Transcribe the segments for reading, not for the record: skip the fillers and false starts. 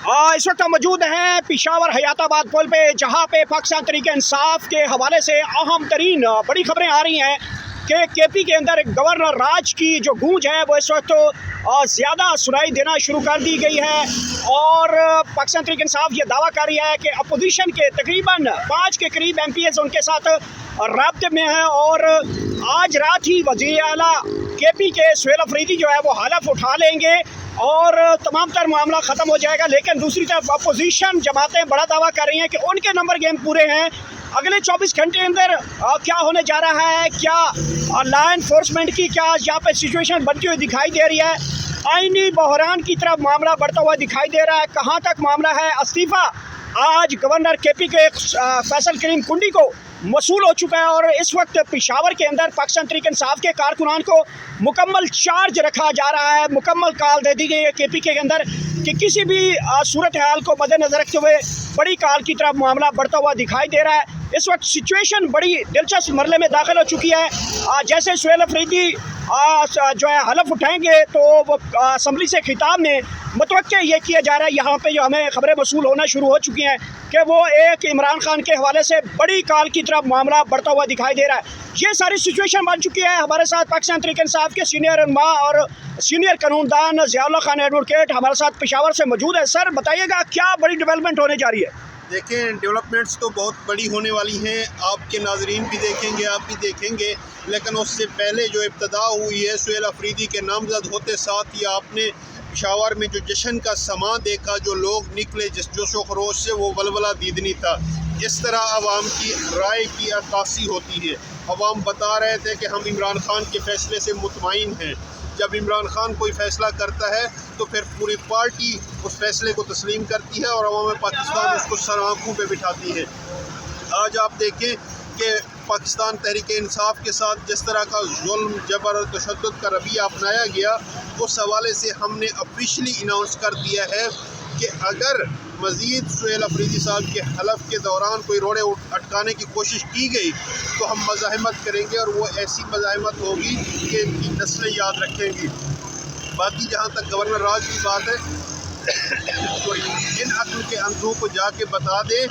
इस वक्त हम मौजूद हैं पिशावर हयाताबाद पुल पे, जहां पे पाकिस्तान तहरीक इंसाफ के हवाले से अहम तरीन बड़ी खबरें आ रही हैं कि केपी के अंदर गवर्नर राज की जो गूंज है वो इस वक्त ज़्यादा सुनाई देना शुरू कर दी गई है। और पाकिस्तान तहरीक इंसाफ ये दावा कर रही है कि अपोजिशन के तकरीबन 5 के करीब MPs उनके साथ राब्ते में हैं और आज रात ही वज़ीर आला केपी के सुहेल अफरीदी जो है वो हलफ उठा लेंगे और तमाम तर मामला ख़त्म हो जाएगा। लेकिन दूसरी तरफ अपोजिशन जमातें बड़ा दावा कर रही हैं कि उनके नंबर गेम पूरे हैं। अगले 24 घंटे अंदर क्या होने जा रहा है, क्या लॉ एनफोर्समेंट की क्या यहाँ पे सिचुएशन बनती हुई दिखाई दे रही है, आईनी बहरान की तरफ मामला बढ़ता हुआ दिखाई दे रहा है। कहाँ तक मामला है, इस्तीफ़ा आज गवर्नर केपी के फैसल करीम कुंडी को मसूल हो चुका है और इस वक्त पिशावर के अंदर पाकिस्तान तहरीक इंसाफ के कारकुनान को मुकम्मल चार्ज रखा जा रहा है। मुकम्मल कॉल दे दी गई है केपी के अंदर कि किसी भी सूरत हाल को मद्देनज़र रखते हुए बड़ी कॉल की तरफ मामला बढ़ता हुआ दिखाई दे रहा है। इस वक्त सिचुएशन बड़ी दिलचस्प मरले में दाखिल हो चुकी है। जैसे सुहेल अफरीदी जो है हलफ उठाएंगे तो वो असम्बली से खिताब में मुतवक्के ये किया जा रहा है, यहाँ पे जो हमें खबरें वसूल होना शुरू हो चुकी हैं कि वो एक इमरान खान के हवाले से बड़ी कॉल की तरफ मामला बढ़ता हुआ दिखाई दे रहा है। ये सारी सिचुएशन बन चुकी है। हमारे साथ पाकिस्तान तहरीक इंसाफ के सीनियर रहनुमा और सीनियर कानूनदान ज़ियाउल्लाह खान एडवोकेट हमारे साथ पेशावर से मौजूद है। सर बताइएगा क्या बड़ी डेवलपमेंट होने जा रही है? देखें, डेवलपमेंट्स तो बहुत बड़ी होने वाली हैं, आपके नाजरीन भी देखेंगे, आप भी देखेंगे। लेकिन उससे पहले जो इब्तदा हुई है सुहेल अफरीदी के नामजद होते साथ ही आपने पेशावर में जो जश्न का समा देखा, जो लोग निकले जिस जोश व खरोश से, वो वलवला दीदनी था। इस तरह आवाम की राय की अक्कासी होती है। अवाम बता रहे थे कि हम इमरान खान के फ़ैसले से मुतमईन हैं। जब इमरान खान कोई फ़ैसला करता है तो फिर पूरी पार्टी उस फैसले को तस्लीम करती है और अवाम पाकिस्तान उसको सर आँखों पर बिठाती है। आज आप देखें कि पाकिस्तान तहरीक इंसाफ के साथ जिस तरह का जुल्म, जबर और तशद्दुद का रवैया अपनाया गया, उस हवाले से हमने ऑफिशियली अनाउंस कर दिया है कि अगर मज़ीद सुहेल अफरीदी साहब के हलफ के दौरान कोई रोड़े अटकाने की कोशिश की गई तो हम मज़ाहमत करेंगे और वो ऐसी मज़ाहमत होगी कि इनकी नस्लें याद रखेंगी। बाकी जहाँ तक गवर्नर राज की बात है तो इन अक्ल के अंधों को जाके बता दें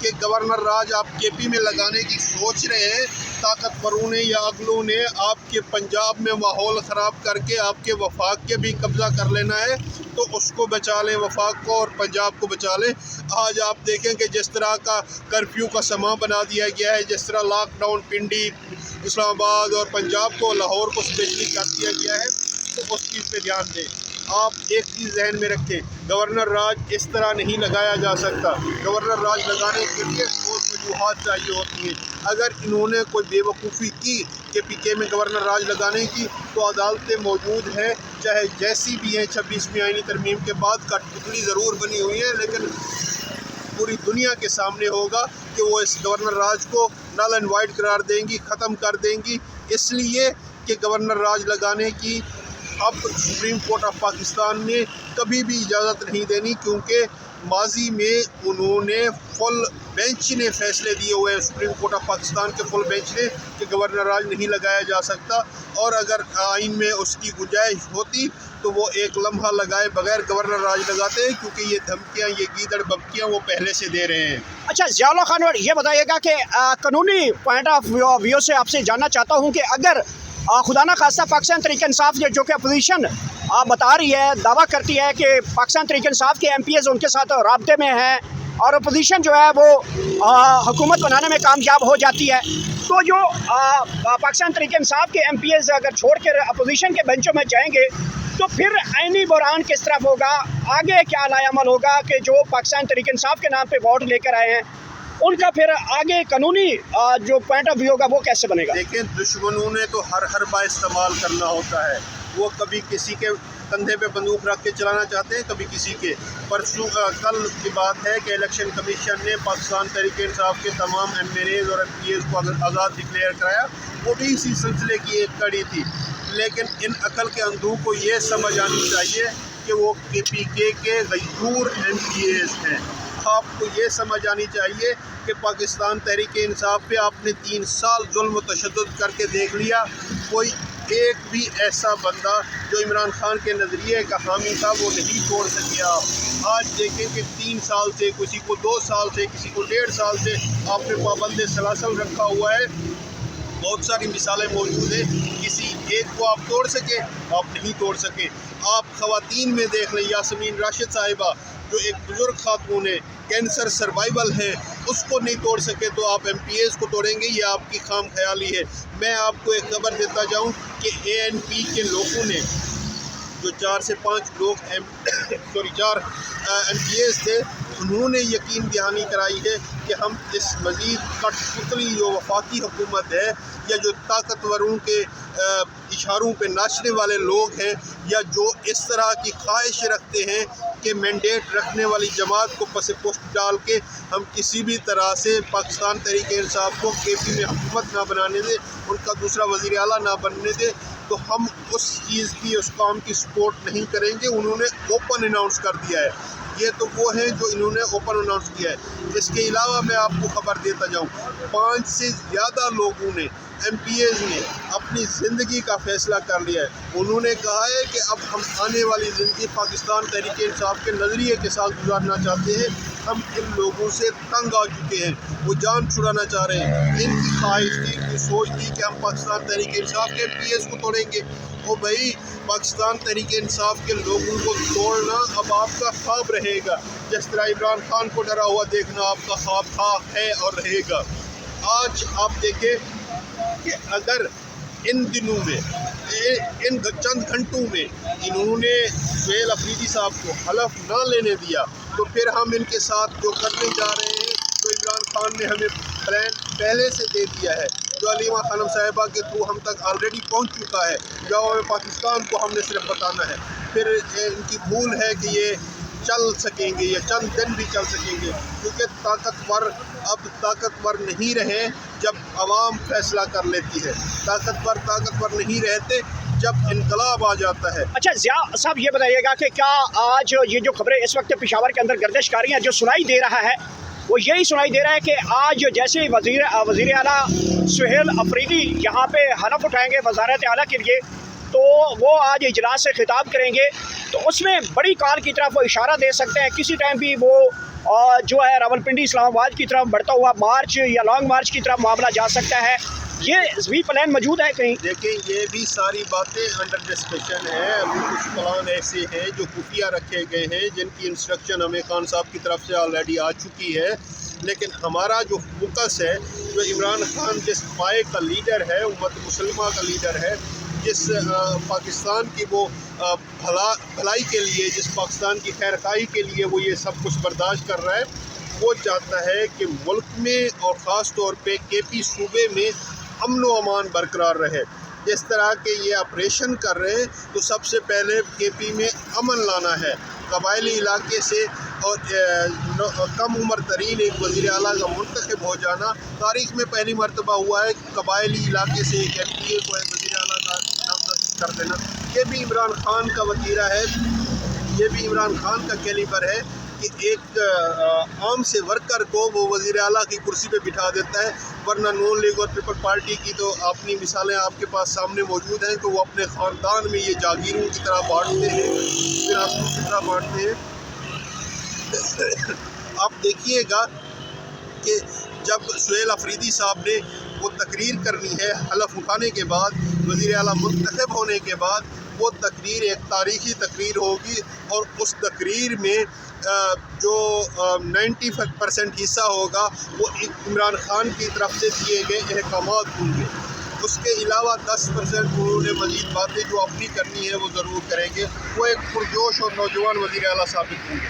कि गवर्नर राज आप केपी में लगाने की सोच रहे हैं। ताकतवरों ने या अगलों ने आपके पंजाब में माहौल ख़राब करके आपके वफाक के भी कब्ज़ा कर लेना है, तो उसको बचा लें, वफाक को और पंजाब को बचा लें। आज आप देखें कि जिस तरह का कर्फ्यू का समा बना दिया गया है, जिस तरह लॉकडाउन पिंडी, इस्लामाबाद और पंजाब को, लाहौर को स्पेशली कर दिया गया है, तो उस चीज़ पर ध्यान दें। आप एक चीज़ जहन में रखें, गवर्नर राज इस तरह नहीं लगाया जा सकता। गवर्नर राज लगाने के लिए बहुत वजूहात चाहिए होती हैं। अगर इन्होंने कोई बेवकूफ़ी की कि PK में गवर्नर राज लगाने की, तो अदालतें मौजूद हैं, चाहे जैसी भी हैं। 26वीं आईनी तरमीम के बाद कठपुतली ज़रूर बनी हुई है, लेकिन पूरी दुनिया के सामने होगा कि वो इस गवर्नर राज को नल एंड वाइड करार देंगी, ख़त्म कर देंगी। इसलिए कि गवर्नर राज लगाने की अब सुप्रीम कोर्ट ऑफ पाकिस्तान ने कभी भी इजाज़त नहीं देनी, क्योंकि माजी में उन्होंने फुल बेंच ने फ़ैसले दिए हुए हैं, सुप्रीम कोर्ट ऑफ पाकिस्तान के फुल बेंच ने, कि गवर्नर राज नहीं लगाया जा सकता। और अगर आइन में उसकी गुंजाइश होती तो वो एक लम्हा लगाए बगैर गवर्नर राज लगाते हैं, क्योंकि ये धमकियाँ, ये गीदड़ बमकियाँ वो पहले से दे रहे हैं। अच्छा ज़ियाउल्लाह खान, ये बताइएगा कि कानूनी पॉइंट ऑफ व्यू से आपसे जानना चाहता हूँ कि अगर खुदा ना खास्ता पाकिस्तान तहरीक इंसाफ जो कि अपोजिशन बता रही है, दावा करती है कि पाकिस्तान तहरीक इंसाफ के MPs उनके साथ राब्ते में हैं और अपोजिशन जो है वो हुकूमत बनाने में कामयाब हो जाती है, तो जो पाकिस्तान तहरीक इंसाफ के MPs अगर छोड़ कर अपोजिशन के बेंचों में जाएंगे तो फिर आईनी बहरान किस तरफ होगा, आगे क्या लायामल होगा कि जो पाकिस्तान तहरीक इंसाफ के नाम पे वोट लेकर आए हैं उनका फिर आगे कानूनी जो पॉइंट ऑफ व्यू होगा वो कैसे बनेगा? देखिए, दुश्मनों ने तो हर बार इस्तेमाल करना होता है। वो कभी किसी के कंधे पे बंदूक रख के चलाना चाहते हैं, कभी किसी के। परसों कल की बात है कि इलेक्शन कमीशन ने पाकिस्तान तहरीक इंसाफ के तमाम MNAs और MPs को आज़ाद डिक्लेयर कराया, वो भी इसी सिलसिले की एक कड़ी थी। लेकिन इन अकल के अंधों को ये समझ आनी चाहिए कि वो PK के गयूर MPs हैं। आपको ये समझ आनी चाहिए कि पाकिस्तान तहरीक इंसाफ पे आपने 3 साल जुल्म तशद्दुद करके देख लिया, कोई ایک بھی ایسا بندہ جو عمران خان کے نظریے کا حامی تھا وہ نہیں توڑ سکے آپ۔ آج دیکھیں کہ 3 سال سے، کسی کو 2 سال سے، کسی کو 1.5 سال سے آپ نے پابند سلاسل رکھا ہوا ہے۔ بہت ساری مثالیں موجود ہیں، کسی ایک کو آپ توڑ سکے، آپ نہیں توڑ سکے۔ آپ خواتین میں دیکھ لیں، یاسمین راشد صاحبہ جو ایک بزرگ خاتون ہے، کینسر سروائیول ہے، اس کو نہیں توڑ سکے تو آپ ایم پی ایز کو توڑیں گے، یہ آپ کی خام خیالی ہے۔ میں آپ کو ایک خبر دیتا جاؤں کہ اے این پی کے لوگوں نے جو 4 سے 5 لوگ 4 ایم پی ایز تھے، انہوں نے یقین دہانی کرائی ہے کہ ہم اس مزید کٹ پتلی جو وفاقی حکومت ہے، یا جو طاقتوروں کے اشاروں پہ ناچنے والے لوگ ہیں، یا جو اس طرح کی خواہش رکھتے ہیں کہ مینڈیٹ رکھنے والی جماعت کو پس پشت ڈال کے ہم کسی بھی طرح سے پاکستان تحریک انصاف کو کے پی میں حکومت نہ بنانے دیں، ان کا دوسرا وزیر اعلیٰ نہ بننے دیں، تو ہم اس چیز کی، اس کام کی سپورٹ نہیں کریں گے۔ انہوں نے اوپن اناؤنس کر دیا ہے، یہ تو وہ ہیں جو انہوں نے اوپن اناؤنس کیا ہے۔ اس کے علاوہ میں آپ کو خبر دیتا جاؤں، 5 سے زیادہ لوگوں نے، ایم پی ایز نے اپنی زندگی کا فیصلہ کر لیا ہے۔ انہوں نے کہا ہے کہ اب ہم آنے والی زندگی پاکستان تحریک انصاف کے نظریے کے ساتھ گزارنا چاہتے ہیں۔ ہم ان لوگوں سے تنگ آ چکے ہیں، وہ جان چھڑانا چاہ رہے ہیں۔ ان کی خواہش تھی، ان کی سوچ تھی کہ ہم پاکستان تحریک انصاف کے ایم پی ایز کو توڑیں گے۔ وہ بھائی، پاکستان تحریک انصاف کے لوگوں کو توڑنا اب آپ کا خواب رہے گا، جس طرح عمران خان کو ڈرا ہوا دیکھنا آپ کا خواب تھا، ہے اور رہے گا۔ آج آپ دیکھیں کہ اگر ان دنوں میں، ان چند گھنٹوں میں انہوں نے سہیل افریدی صاحب کو حلف نہ لینے دیا، تو پھر ہم ان کے ساتھ جو کرنے جا رہے ہیں، تو عمران خان نے ہمیں پلان پہلے سے دے دیا ہے، جو علیمہ خانم صاحبہ کے تھرو ہم تک آلریڈی پہنچ چکا ہے۔ جواب پاکستان کو ہم نے صرف بتانا ہے۔ پھر ان کی بھول ہے کہ یہ چل سکیں گے، یا چند دن بھی چل سکیں گے، کیونکہ طاقتور اب طاقتور نہیں رہے جب عوام فیصلہ کر لیتی ہے، طاقتور نہیں رہتے جب انقلاب آ جاتا ہے۔ اچھا ضیاء صاحب، یہ بتائیے گا کہ کیا آج یہ جو خبریں اس وقت پشاور کے اندر گردش کاری ہیں، جو سنائی دے رہا ہے وہ یہی سنائی دے رہا ہے کہ آج جیسے ہی وزیر اعلیٰ سہیل افریدی یہاں پہ حلف اٹھائیں گے وزارت اعلیٰ کے لیے، تو وہ آج اجلاس سے خطاب کریں گے، تو اس میں بڑی کال کی طرف وہ اشارہ دے سکتے ہیں، کسی ٹائم بھی وہ جو ہے راولپنڈی اسلام آباد کی طرف بڑھتا ہوا مارچ یا لانگ مارچ کی طرف معاملہ جا سکتا ہے۔ یہ بھی پلان موجود ہے کہیں؟ دیکھیں، یہ بھی ساری باتیں انڈر ڈسکشن ہیں۔ ابھی کچھ پلان ایسے ہیں جو خفیہ رکھے گئے ہیں، جن کی انسٹرکشن ہمیں خان صاحب کی طرف سے آلریڈی آ چکی ہے، لیکن ہمارا جو فوکس ہے، جو عمران خان جس پائے کا لیڈر ہے، امت مسلمہ کا لیڈر ہے، جس پاکستان کی وہ بھلائی کے لیے، جس پاکستان کی خیر خواہی کے لیے وہ یہ سب کچھ برداشت کر رہا ہے، وہ چاہتا ہے کہ ملک میں اور خاص طور پہ کے پی صوبے میں امن و امان برقرار رہے۔ جس طرح کہ یہ آپریشن کر رہے ہیں، تو سب سے پہلے کے پی میں امن لانا ہے، قبائلی علاقے سے، اور کم عمر ترین ایک وزیر اعلیٰ کا منتخب ہو جانا تاریخ میں پہلی مرتبہ ہوا ہے۔ قبائلی علاقے سے ایک ایم پی اے کو ایک وزیر اعلیٰ کا نامزد کر دینا، یہ بھی عمران خان کا وتیرہ ہے، یہ بھی عمران خان کا کیلیبر ہے کہ ایک عام سے ورکر کو وہ وزیر اعلیٰ کی کرسی پہ بٹھا دیتا ہے۔ ورنہ نون لیگ اور پیپل پارٹی کی تو اپنی مثالیں آپ کے پاس سامنے موجود ہیں کہ وہ اپنے خاندان میں یہ جاگیروں کی طرح بانٹتے ہیں، وراثتوں کی طرح بانٹتے ہیں۔ آپ دیکھیے گا کہ جب سہیل افریدی صاحب نے وہ تقریر کرنی ہے حلف اٹھانے کے بعد، وزیر اعلیٰ منتخب ہونے کے بعد، وہ تقریر ایک تاریخی تقریر ہوگی، اور اس تقریر میں جو 90% حصہ ہوگا وہ عمران خان کی طرف سے دیے گئے احکامات ہوں گے۔ اس کے علاوہ 10% انہوں نے مزید باتیں جو اپنی کرنی ہے وہ ضرور کریں گے۔ وہ ایک پرجوش اور نوجوان وزیر اعلیٰ ثابت ہوں گے۔